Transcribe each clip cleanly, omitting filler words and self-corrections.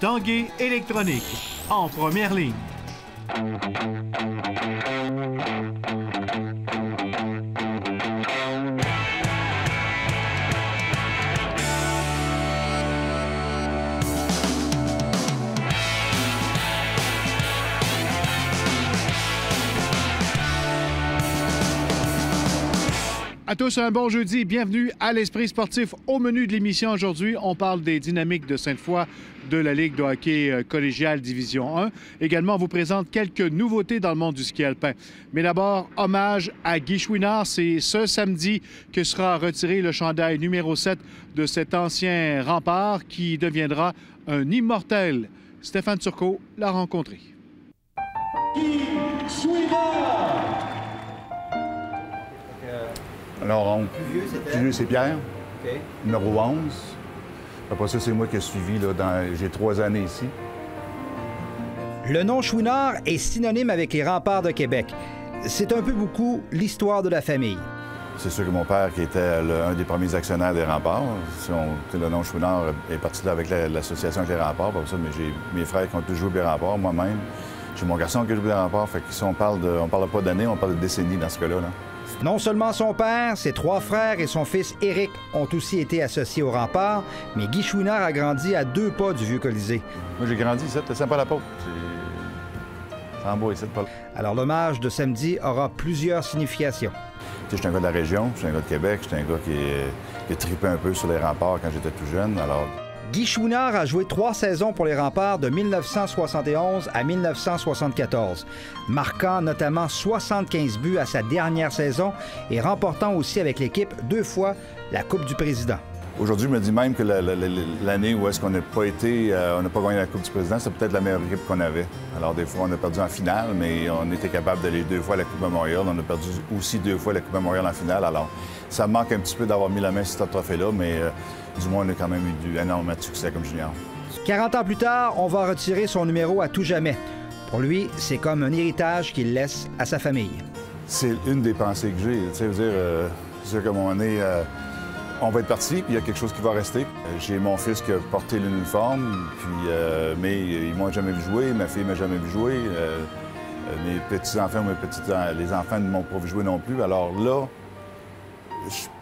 Tanguay électronique, en première ligne. À tous, un bon jeudi. Bienvenue à l'Esprit sportif. Au menu de l'émission aujourd'hui, on parle des dynamiques de Sainte-Foy de la Ligue de hockey collégiale Division 1. Également, on vous présente quelques nouveautés dans le monde du ski alpin. Mais d'abord, hommage à Guy Chouinard. C'est ce samedi que sera retiré le chandail numéro 7 de cet ancien rempart qui deviendra un immortel. Stéphane Turcot l'a rencontré. Guy Chouinard! Alors, plus vieux, c'est Pierre, Okay. numéro 11. Après ça, c'est moi qui ai suivi. J'ai 3 années ici. Le nom Chouinard est synonyme avec les remparts de Québec. C'est un peu beaucoup l'histoire de la famille. C'est sûr que mon père, qui était un des premiers actionnaires des remparts, le nom Chouinard est parti là avec l'association avec les remparts. Pour ça, mais j'ai mes frères qui ont tous joué des remparts, moi-même. J'ai mon garçon qui a joué des remparts. Fait que si on parle pas d'années, on parle de décennies dans ce cas-là. Non seulement son père, ses 3 frères et son fils Éric ont aussi été associés au rempart, mais Guy Chouinard a grandi à 2 pas du vieux Colisée. Moi, j'ai grandi ici, c'était Saint-Paul-la-Porte. C'est en bas ici. Alors l'hommage de samedi aura plusieurs significations. Je suis un gars de la région, je suis un gars de Québec, je suis un gars qui a trippé un peu sur les remparts quand j'étais tout jeune. Alors, Guy Chouinard a joué 3 saisons pour les remparts de 1971 à 1974, marquant notamment 75 buts à sa dernière saison et remportant aussi avec l'équipe 2 fois la Coupe du Président. aujourd'hui, je me dis même que l'année où est-ce qu'on n'a pas on n'a pas gagné la Coupe du Président, c'est peut-être la meilleure équipe qu'on avait. Alors des fois, on a perdu en finale, mais on était capable d'aller 2 fois à la Coupe Memorial. On a perdu aussi 2 fois la Coupe Memorial en finale. Alors ça me manque un petit peu d'avoir mis la main sur ce trophée-là, mais du moins, on a quand même eu énormément de succès comme junior. 40 ans plus tard, on va retirer son numéro à tout jamais. Pour lui, c'est comme un héritage qu'il laisse à sa famille. C'est une des pensées que j'ai. Tu sais, c'est sûr qu'à un moment donné, on va être parti, puis il y a quelque chose qui va rester. J'ai mon fils qui a porté l'uniforme, puis, mais ils m'ont jamais vu jouer, ma fille m'a jamais vu jouer. Mes petits-enfants, les enfants ne m'ont pas vu jouer non plus. Alors là,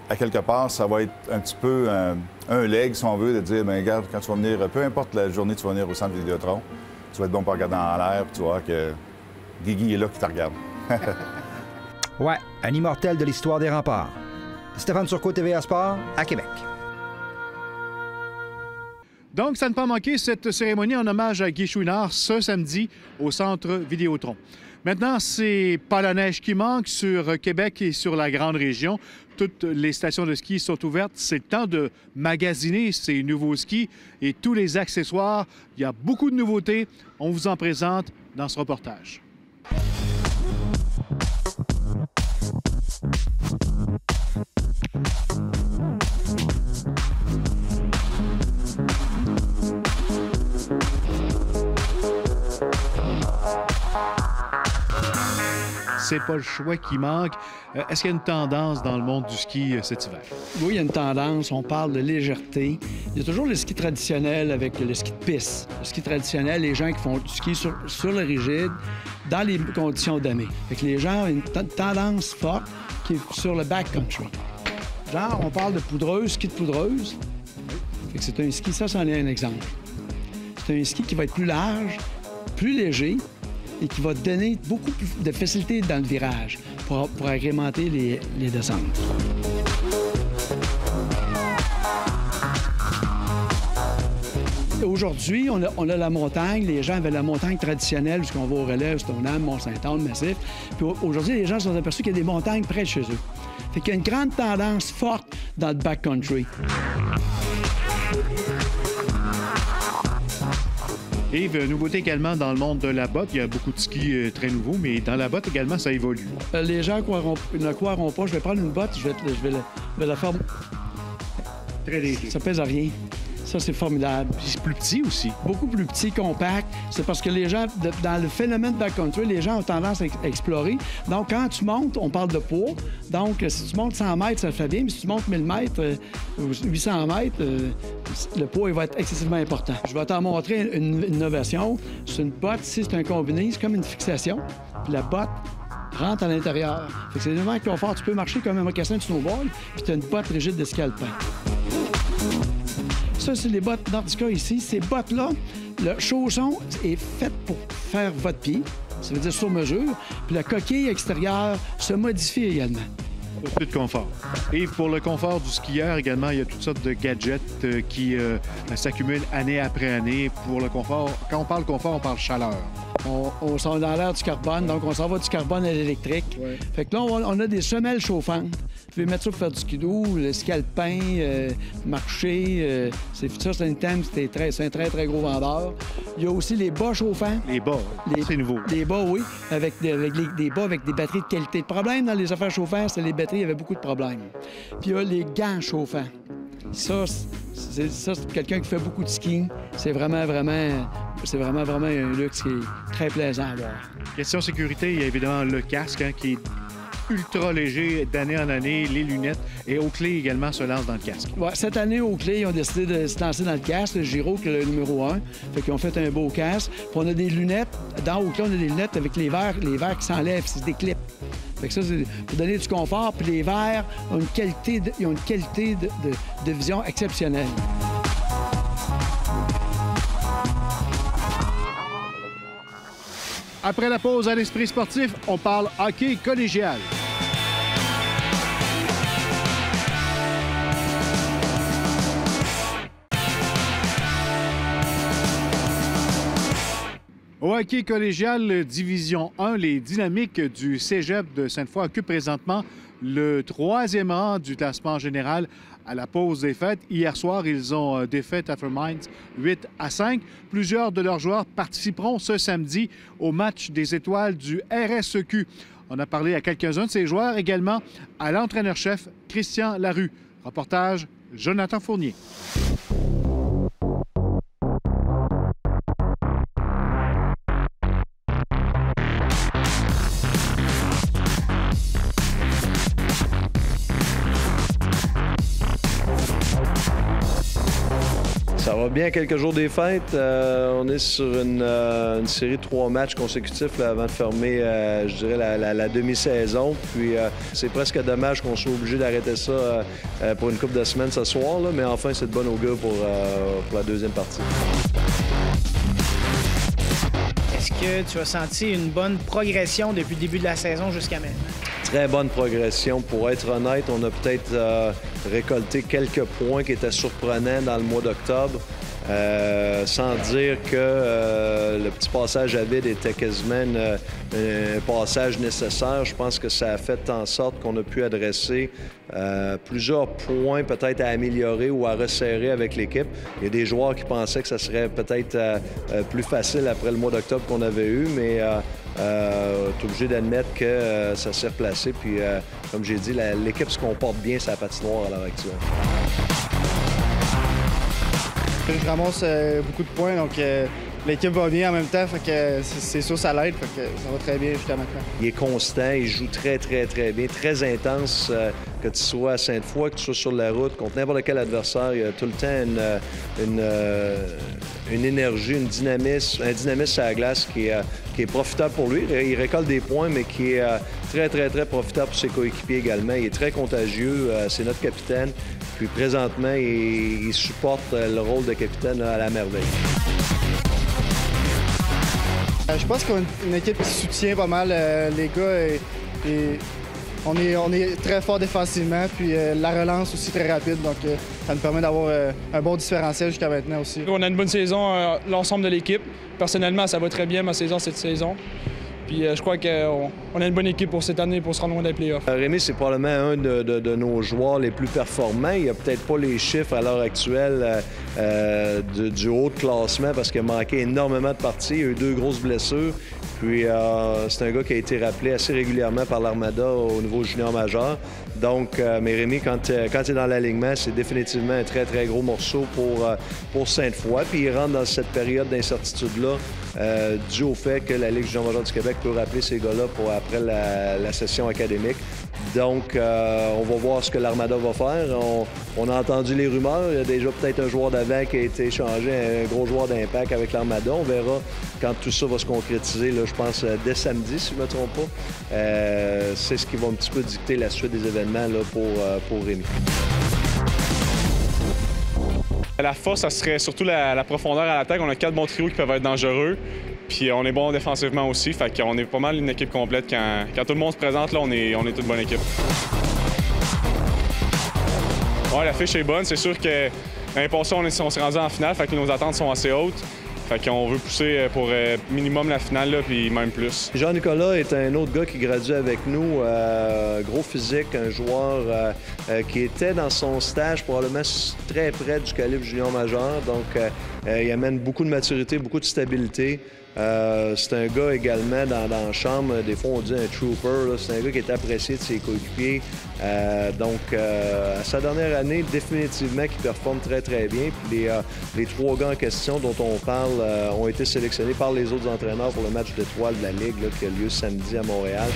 à quelque part, ça va être un petit peu un leg, si on veut, de dire, bien, regarde, quand tu vas venir, peu importe la journée tu vas venir au centre Vidéotron, tu vas être bon pour regarder en l'air, puis tu vas voir que Guigui est là qui te regarde. Ouais, un immortel de l'histoire des remparts. Stéphane Turcot, TVA Sport, à Québec. Donc, ça ne pas manquer cette cérémonie en hommage à Guy Chouinard ce samedi au centre Vidéotron. Maintenant, c'est pas la neige qui manque sur Québec et sur la grande région. Toutes les stations de ski sont ouvertes. C'est le temps de magasiner ces nouveaux skis et tous les accessoires. Il y a beaucoup de nouveautés. On vous en présente dans ce reportage. C'est pas le choix qui manque. Est-ce qu'il y a une tendance dans le monde du ski cet hiver? Oui, il y a une tendance. On parle de légèreté. Il y a toujours le ski traditionnel avec le ski de piste. Le ski traditionnel, les gens qui font du ski sur le rigide, dans les conditions damées. Fait que les gens ont une tendance forte qui est sur le backcountry. Genre, on parle de poudreuse, ski de poudreuse. Fait que c'est un ski, ça, c'en est un exemple. C'est un ski qui va être plus large, plus léger, et qui va donner beaucoup plus de facilité dans le virage pour agrémenter les descentes. Aujourd'hui, on a la montagne. Les gens avaient la montagne traditionnelle, puisqu'on va au Relève, Stoneham, Mont-Saint-Anne, Massif. Puis aujourd'hui, les gens se sont aperçus qu'il y a des montagnes près de chez eux. Fait qu'il y a une grande tendance forte dans le backcountry. Yves, nouveauté également dans le monde de la botte. Il y a beaucoup de skis très nouveaux, mais dans la botte également, ça évolue. Les gens ne croiront pas. Je vais prendre une botte, je vais la faire... Très léger. Ça pèse à rien. Ça, c'est formidable. Puis c'est plus petit aussi. Beaucoup plus petit, compact. C'est parce que les gens, dans le phénomène backcountry, les gens ont tendance à explorer. Donc, quand tu montes, on parle de poids. Donc, si tu montes 100 mètres, ça fait bien. Mais si tu montes 1000 mètres, 800 mètres, le poids il va être excessivement important. Je vais t'en montrer une innovation. C'est une botte. Si c'est un combiné, c'est comme une fixation. Puis la botte rentre à l'intérieur. Fait que c'est vraiment confort. Tu peux marcher comme un mocassin de snowboard, puis tu as une botte rigide de ski alpin. Ça, c'est les bottes Nordica ici. Ces bottes-là, le chausson est fait pour faire votre pied. Ça veut dire sur mesure. Puis la coquille extérieure se modifie également. Plus de confort. Et pour le confort du skieur également, il y a toutes sortes de gadgets qui s'accumulent année après année. Pour le confort, quand on parle confort, on parle chaleur. On s'en va dans l'air du carbone, donc on s'en va du carbone à l'électrique. Ouais. Fait que là, on a des semelles chauffantes. Vous pouvez mettre ça pour faire du skidoo, le ski alpin, marcher. C'est un item, c'est un très, très gros vendeur. Il y a aussi les bas chauffants. Les bas, c'est nouveau. Les bas, oui, avec des bas avec des batteries de qualité. Le problème dans les affaires chauffantes, c'est les batteries, il y avait beaucoup de problèmes. Puis il y a les gants chauffants. Ça, c'est quelqu'un qui fait beaucoup de ski. C'est vraiment un luxe qui est très plaisant à voir. Question sécurité, il y a évidemment le casque qui est ultra léger d'année en année, les lunettes et Oakley également se lance dans le casque. Ouais, cette année, Oakley, ils ont décidé de se lancer dans le casque. Le Giro, qui est le numéro 1. Fait qu'ils ont fait un beau casque. Puis on a des lunettes. Dans Oakley, on a des lunettes avec les verres qui s'enlèvent. C'est des clips. Fait que ça, c'est pour donner du confort. Puis les verres ont une qualité de vision exceptionnelle. Après la pause à l'Esprit sportif, on parle hockey collégial. Au hockey collégial Division 1, les Dynamiques du Cégep de Sainte-Foy occupent présentement le 3e rang du classement général à la pause des fêtes. Hier soir, ils ont défait Afterminds 8-5. Plusieurs de leurs joueurs participeront ce samedi au match des étoiles du RSEQ. On a parlé à quelques-uns de ces joueurs, également à l'entraîneur-chef Christian Larue. Reportage Jonathan Fournier. Ça va bien, quelques jours des fêtes. On est sur une série de 3 matchs consécutifs là, avant de fermer, je dirais, la demi-saison. Puis c'est presque dommage qu'on soit obligé d'arrêter ça pour une couple de semaines ce soir, là, mais enfin, c'est de bon augure pour la deuxième partie. Est-ce que tu as senti une bonne progression depuis le début de la saison jusqu'à maintenant? Très bonne progression. Pour être honnête, on a peut-être récolté quelques points qui étaient surprenants dans le mois d'octobre. Sans dire que le petit passage à vide était quasiment un passage nécessaire. Je pense que ça a fait en sorte qu'on a pu adresser plusieurs points peut-être à améliorer ou à resserrer avec l'équipe. Il y a des joueurs qui pensaient que ça serait peut-être plus facile après le mois d'octobre qu'on avait eu, mais tu es obligé d'admettre que ça s'est replacé. Puis, comme j'ai dit, l'équipe se comporte bien sa patinoire à l'heure actuelle. Je ramasse beaucoup de points, donc l'équipe va bien en même temps, fait que c'est sûr ça l'aide, fait que ça va très bien jusqu'à maintenant. Il est constant, il joue très, très, très bien, très intense, que tu sois à Sainte-Foy, que tu sois sur la route, contre n'importe quel adversaire, il y a tout le temps une énergie, un dynamisme sur la glace qui est profitable pour lui. Il récolte des points, mais qui est très, très, très profitable pour ses coéquipiers également. Il est très contagieux, c'est notre capitaine. Puis présentement, il supporte le rôle de capitaine à la merveille. Je pense qu'on a une équipe qui soutient pas mal les gars. Et on est très fort défensivement, puis la relance aussi très rapide. Donc ça nous permet d'avoir un bon différentiel jusqu'à maintenant aussi. On a une bonne saison, l'ensemble de l'équipe. Personnellement, ça va très bien ma saison cette saison. Puis je crois qu'on a une bonne équipe pour cette année pour se rendre loin des playoffs. Rémi, c'est probablement un de nos joueurs les plus performants. Il n'a peut-être pas les chiffres à l'heure actuelle du haut de classement parce qu'il a manqué énormément de parties. Il a eu 2 grosses blessures. Puis c'est un gars qui a été rappelé assez régulièrement par l'Armada au niveau junior majeur. Donc, mais Rémi, quand tu es dans l'alignement, c'est définitivement un très, très gros morceau pour Sainte-Foy. Puis il rentre dans cette période d'incertitude-là dû au fait que la Ligue junior majeure du Québec peut rappeler ces gars-là pour après la session académique. Donc, on va voir ce que l'Armada va faire. On a entendu les rumeurs. Il y a déjà peut-être un joueur d'avant qui a été échangé, un gros joueur d'impact avec l'Armada. On verra quand tout ça va se concrétiser, là, je pense, dès samedi, si je ne me trompe pas. C'est ce qui va un petit peu dicter la suite des événements là, pour Rémi. La force, ça serait surtout la profondeur à l'attaque. On a 4 bons trios qui peuvent être dangereux. Puis on est bon défensivement aussi. Fait qu'on est pas mal une équipe complète. Quand tout le monde se présente, là, on est toute bonne équipe. Ouais, la fiche est bonne. C'est sûr que l'année passée, on s'est rendu en finale. Fait que nos attentes sont assez hautes. Fait qu'on veut pousser pour minimum la finale, là, puis même plus. Jean-Nicolas est un autre gars qui gradue avec nous. Gros physique, un joueur qui était dans son stage probablement très près du calibre junior majeur. Donc, il amène beaucoup de maturité, beaucoup de stabilité. C'est un gars également dans la chambre, des fois on dit un trooper, c'est un gars qui est apprécié de ses coéquipiers. Donc, à sa dernière année, définitivement, qui performe très, très bien. Puis les 3 gars en question dont on parle ont été sélectionnés par les autres entraîneurs pour le match d'étoiles de la Ligue là, qui a lieu samedi à Montréal.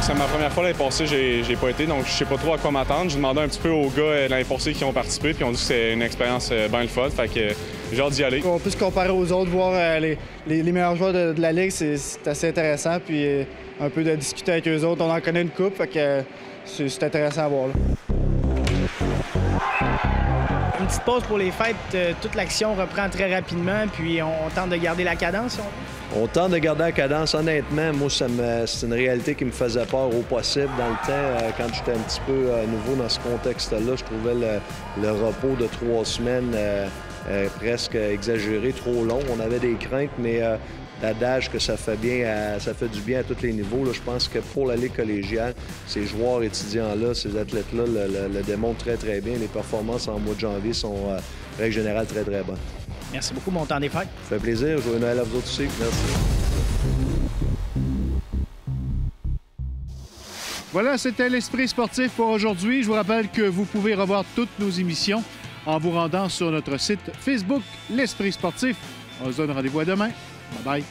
C'est ma première fois l'année passée, j'ai pas été, donc je sais pas trop à quoi m'attendre. J'ai demandé un petit peu aux gars l'année passée qui ont participé, puis ils ont dit que c'est une expérience bien le fun, fait que j'ai hâte d'y aller. On peut se comparer aux autres, voir les meilleurs joueurs de la Ligue, c'est assez intéressant, puis un peu de discuter avec eux autres. On en connaît une couple, fait que c'est intéressant à voir. Là. Une petite pause pour les fêtes, toute l'action reprend très rapidement, puis on tente de garder la cadence, si on veut. On tente de garder la cadence. Honnêtement, moi, c'est une réalité qui me faisait peur au possible dans le temps. Quand j'étais un petit peu nouveau dans ce contexte-là, je trouvais le repos de 3 semaines presque exagéré, trop long. On avait des craintes, mais l'adage que ça fait du bien à tous les niveaux. Là, je pense que pour la Ligue collégiale, ces joueurs étudiants-là, ces athlètes-là le démontrent très, très bien. Les performances en mois de janvier sont, règle générale, très, très bonnes. Merci beaucoup, bon temps des fêtes. Ça fait plaisir. Joyeux Noël à vous autres aussi. Merci. Voilà, c'était l'Esprit sportif pour aujourd'hui. Je vous rappelle que vous pouvez revoir toutes nos émissions en vous rendant sur notre site Facebook, l'Esprit sportif. On se donne rendez-vous à demain. Bye bye.